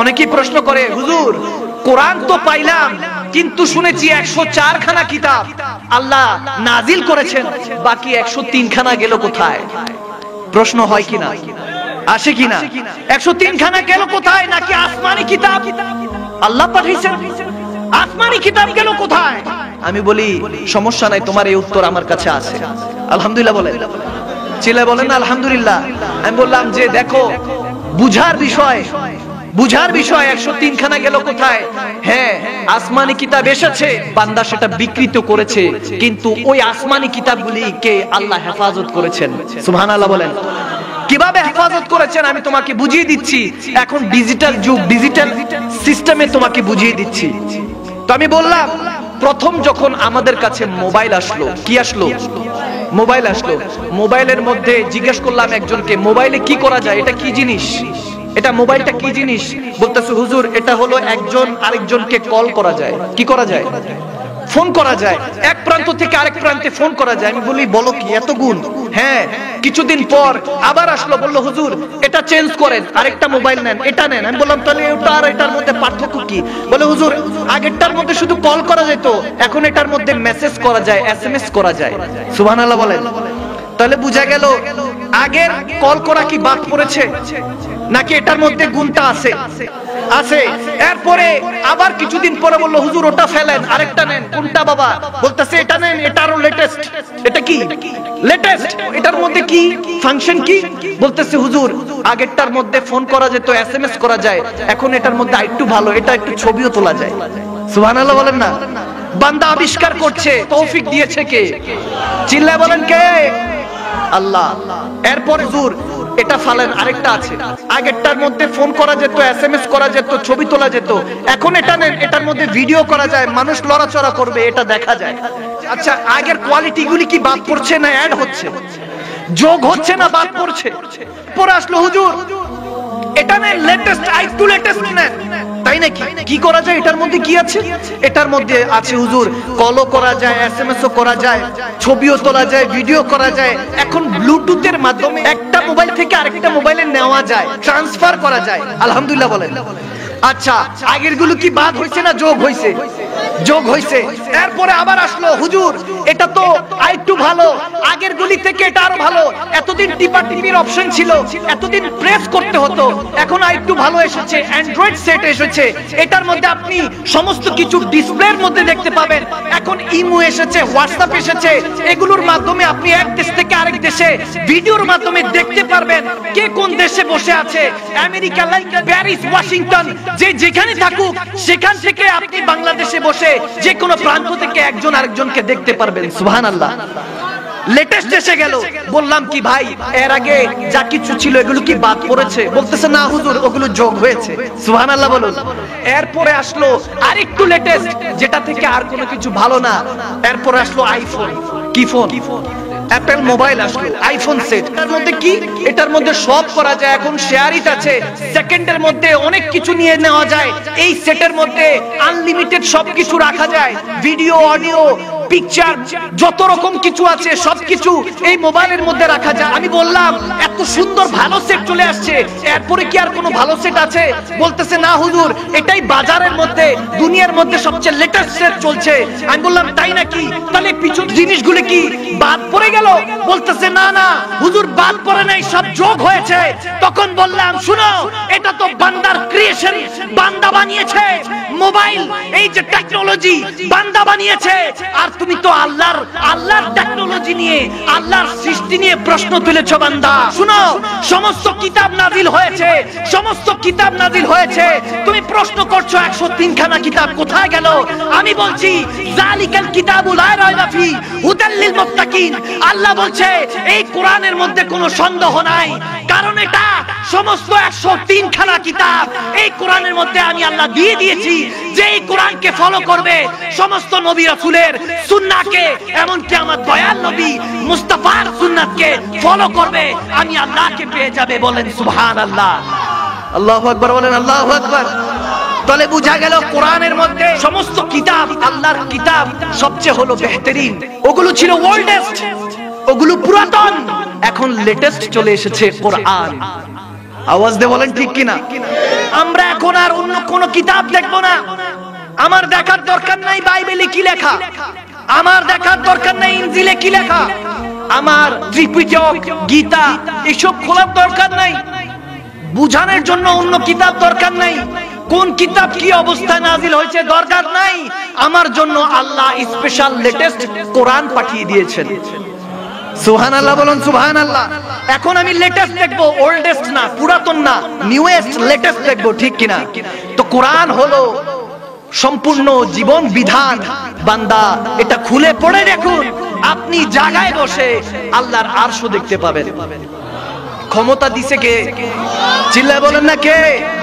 অনেকেই প্রশ্ন করে, হুজুর কোরআন তো পাইলাম, কিন্তু শুনেছি 104 খানা কিতাব আল্লাহ নাজিল করেছেন, বাকি 103 খানা গেল কোথায়? প্রশ্ন হয় কিনা, আসে কিনা? 103 খানা গেল কোথায়? নাকি আসমানি কিতাব আল্লাহ পাঠিয়েছেন, আসমানি কিতাব গেল কোথায়? আমি বলি সমস্যা নাই, তোমার এই উত্তর আমার কাছে আছে। আলহামদুলিল্লাহ বলেন, চিল্লায় বলেন না আলহামদুলিল্লাহ। আমি বললাম যে দেখো, বুঝার বিষয় 103 খানা গেল কোথায়? হ্যাঁ, আসমানি কিতাব এসেছে, বান্দা সেটা বিকৃত করেছে, কিন্তু ওই আসমানি কিতাবগুলিকে আল্লাহ হেফাজত করেছেন। সুবহানাল্লাহ বলেন। কিভাবে হেফাজত করেছেন আমি তোমাকে বুঝিয়ে দিচ্ছি। এখন ডিজিটাল যুগ, ডিজিটাল সিস্টেমে তোমাকে বুঝিয়ে দিচ্ছি। তো আমি বললাম, প্রথম যখন আমাদের কাছে মোবাইল আসলো, কি আসলো? মোবাইল আসলো। মোবাইলের মধ্যে জিজ্ঞেস করলাম একজনকে, মোবাইলে কি করা যায়, এটা কি জিনিস, এটা মোবাইলটা কি জিনিস? বলতেছে, হুজুর এটা হলো একজন আরেকজনকে কল করা যায়। কি করা যায়? ফোন করা যায়, এক প্রান্ত থেকে আরেক প্রান্তে ফোন করা যায়। আমি বলি বলো কি, এত গুণ? হ্যাঁ। কিছুদিন পর আবার আসলো, বললো হুজুর এটা চেঞ্জ করেন, আরেকটা মোবাইল নেন, এটা নেন। আমি বললাম তাহলে ওটা আর এটার মধ্যে পার্থক্য কি? বলে হুজুর আগেরটার মধ্যে শুধু কল করা যেত, এখন এটার মধ্যে মেসেজ করা যায়, SMS করা যায়। সুবহানাল্লাহ বলেন। তাহলে বুঝা গেল আগের কল করা কি বাদ পড়েছে, নাকি এটার মধ্যে গুণটা আছে? আছে। এরপরে আবার কিছুদিন পরে বললো হুজুর ওটা ফেলেন, আরেকটা নেন। কোনটা বাবা? বলতেছে এটা নেন, এটা আরো লেটেস্ট। এটা কি লেটেস্ট? এটার মধ্যে কি ফাংশন কি? বলতেছে হুজুর আগেরটার মধ্যে ফোন করা যেত, SMS করা যায়, এখন এটার মধ্যে আরেকটু ভালো, এটা একটু ছবিও তোলা যায়। সুবহানাল্লাহ বলেন না। বান্দা আবিষ্কার করছে, তৌফিক দিয়েছে কে? চিল্লায় বলেন কে? আল্লাহ। এরপর হুজুর এটা ফালেন, আরেকটা আছে, আগেরটার মধ্যে ফোন করা যেত, SMS করা যেত, ছবি তোলা যেত, এখন এটা নেন, এটার মধ্যে ভিডিও করা যায়, মানুষ লড়াচড়া করবে, এটা দেখা যায়। আচ্ছা আগের কোয়ালিটি গুলি কি বাদ পড়ছে না অ্যাড হচ্ছে? যোগ হচ্ছে না বাদ পড়ছে? পরে আসলো হুজুর এটা নেন, লেটেস্ট, আইটু লেটেস্ট নেন। তাই নাকি? কি করা যায় এটার মধ্যে? কি আছে এটার মধ্যে? আছে হুজুর কলও করা যায়, SMSও করা যায়, ছবিও তোলা যায়, ভিডিও করা যায়, এখন ব্লুটুথের মাধ্যমে একটা মোবাইল থেকে আরেকটা মোবাইলে নেওয়া যায়, ট্রান্সফার করা যায়। আলহামদুলিল্লাহ বলেন। আচ্ছা আগের গুলো কি বাদ হইছে না যোগ হইছে? যোগ হইছে। এরপরে আবার আসলো হুজুর এটা তো আরেকটু ভালো, আগের গুলি থেকে এটা আরো ভালো। এতদিন টিপাটিপির অপশন ছিল, এতদিন প্রেস করতে হতো, এখন আরেকটু ভালো এসেছে, অ্যান্ড্রয়েড সেট এসেছে, এটার মধ্যে আপনি সমস্ত কিছু ডিসপ্লের মধ্যে দেখতে পাবেন। এখন ইমো এসেছে, হোয়াটসঅ্যাপ এসেছে, এগুলোর মাধ্যমে আপনি এক দেশ থেকে আরেক দেশে ভিডিওর মাধ্যমে দেখতে পারবেন কে কোন দেশে বসে আছে। আমেরিকা, লন্ডন, প্যারিস, ওয়াশিংটন, যে যেখানে থাকুক সেখান থেকে আপনি বাংলাদেশে বসে যে কোনো প্রান্ত থেকে একজন আরেকজনকে দেখতে পারবেন। সুবহানাল্লাহ। লেটেস্ট এসে গেল। বললাম কি ভাই এর আগে যা কিছু ছিল এগুলো কি বাদ পড়েছে? বলতেছে না হুজুর ওগুলো যোগ হয়েছে। সুবহানাল্লাহ বলুন। এরপরে আসলো আরেকটু লেটেস্ট, যেটা থেকে আর কোনো কিছু ভালো না। এরপরে আসলো আইফোন। কি ফোন? অ্যাপল মোবাইল আসলো, আইফোন সেট। এর মধ্যে কি? এটার মধ্যে সব করা যায়। এখন শেয়ারিট আছে, সেকেন্ডের মধ্যে অনেক কিছু নিয়ে নেওয়া যায়। এই সেটের মধ্যে আনলিমিটেড সবকিছু রাখা যায়, ভিডিও, অডিও, পিকচার, যত রকম কিছু আছে সবকিছু এই মোবাইলের মধ্যে রাখা যায়। আমি বললাম এত সুন্দর ভালো সেট চলে আসছে, এরপরে কি আর কোনো ভালো সেট আছে? বলতেছে না হুজুর এটাই বাজারের মধ্যে, দুনিয়ার মধ্যে সবচেয়ে লেটেস্ট সেট চলছে। আমি বললাম তাই নাকি? তাহলে পিছন জিনিসগুলো কি বাদ পড়ে গেল? বলতেছে না না হুজুর বাদ পড়ে নাই, সব যোগ হয়েছে। তখন বললাম শুনো এটা তো বান্দার ক্রিয়েশন, বান্দা বানিয়েছে। মোবাইল এই যে টেকনোলজি বান্দা বানিয়েছে, আর তুমি তো আল্লাহর টেকনোলজি নিয়ে, আল্লাহর সৃষ্টি নিয়ে প্রশ্ন তুলেছো বান্দা। শুনো সমস্ত কিতাব নাজিল হয়েছে, সমস্ত কিতাব নাজিল হয়েছে, তুমি প্রশ্ন করছো 103 খানা কিতাব কোথায় গেল? আমি বলছি জালিকাল কিতাবু লা রাইবা ফি হুদাল লিল মুত্তাকিন। আল্লাহ বলছে এই কোরআনের মধ্যে কোনো সন্দেহ নাই, কারণ এটা সমস্ত 103 খানা কিতাব এই কোরআনের মধ্যে আমি আল্লাহ দিয়ে দিয়েছি। যে এই কোরআনকে ফলো করবে, সমস্ত নবী রাসূলের সুন্নাহকে, এমনকি আমার দয়াল নবী মুস্তাফার সুন্নাতকে ফলো করবে, আমি আল্লাহকে পেয়ে যাবে। বলেন সুবহানাল্লাহ। আল্লাহু আকবার বলেন। আল্লাহু আকবার। তাহলে বুঝা গেল কোরআনের মধ্যে সমস্ত কিতাব, আল্লাহর কিতাব সবচেয়ে হলো বেহতরিন। ওগুলো ছিল ওল্ডেস্ট, ওগুলো পুরাতন, এখন লেটেস্ট চলে এসেছে কোরআন। আওয়াজ দিয়ে বলেন ঠিক কিনা? আমরা এখন আর অন্য কোন কিতাব দেখবো না। আমার দেখার দরকার নাই বাইবেলে কি লেখা, আমার দেখার দরকার নাই ইনজিলে কি লেখা, আমার ত্রিপিটক গীতা এসব খোলার দরকার নাই। বুঝানোর জন্য অন্য কিতাব দরকার নাই। কোন কিতাব কি অবস্থায় নাজিল হয়েছে দরকার নাই। আমার জন্য আল্লাহ স্পেশাল লেটেস্ট কোরআন পাঠিয়ে দিয়েছেন। সুবহানাল্লাহ বলুন সুবহানাল্লাহ। এখন আমি লেটেস্ট দেখবো, ওল্ডেস্ট না, পুরাতন না, নিউয়েস্ট লেটেস্ট দেখবো, ঠিক কিনা? তো কোরআন হলো সম্পূর্ণ জীবন বিধান। বান্দা এটা খুলে পড়ে দেখুন, আপনি জায়গায় বসে আল্লাহর আরশও দেখতে পাবেন। ক্ষমতা দিছে কে? চিল্লায় বলেন না কে?